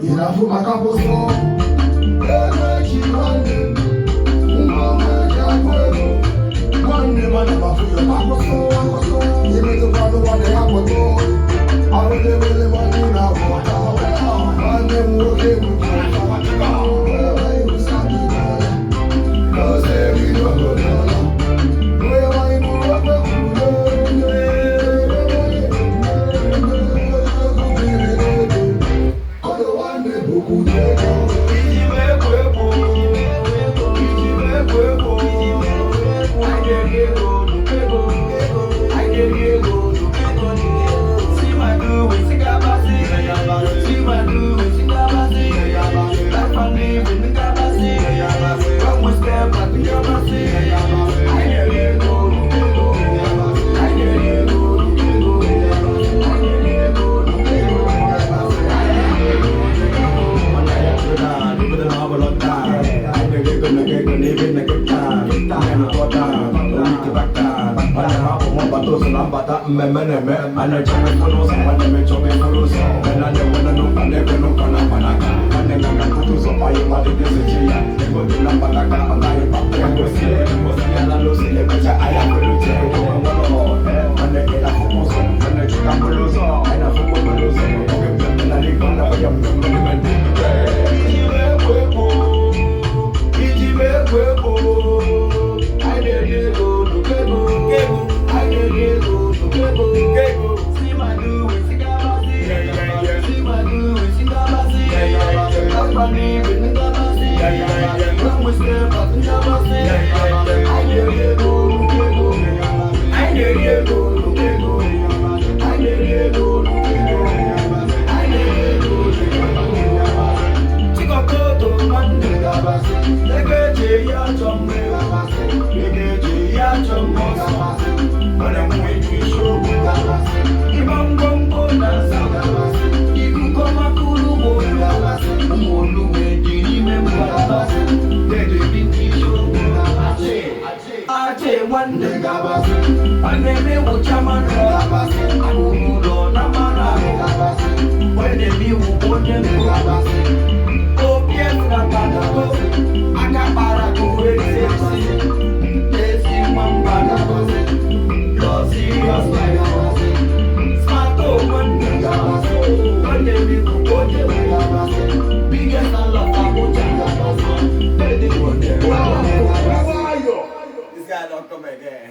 Ilafu makaposo Ewe chimane Umama jakwe Mane mane mafuyo makoso Yemeto kwano wane hapoto Awele wele mani na wata Mane muoke mkota Ewe usaki nala Kose vido hodala Ewe inurope kule Memene, ane chame polosa, ane me chome polosa, ane wana no ane no kana panaka, ane nganga kutu so paye mali desetia, ego de la panaka, ane pape ngosi, ngosi ana losi le kacha aya peluche, ane ela fomoso, ane chuka polosa, ane fomo polosa, oke na ni kana pa yam memene. Ijibe kwebo, ane diego dukebo, ane diego. See my do, see my do, see that's my name, when we step up in I hear you go, I hear you go, I hear you go, I hear you go. Chico to Monday, Legacy, Yachom, Legacy, Yachom, but I'm waiting to show. Imam Gombo Nasa, Ibu Koma Kulu Mola, Molu Medini Memba, Dedi Bintisho, Ache one day Gabas, Aneme Uchaman, Amudo Namana, when they be who them Gabas, Oh, yes, Nakana, Akapara to Rexy, Desi Mambana, you're serious like Smart woman, one day we will go to biggest and love this guy don't come again.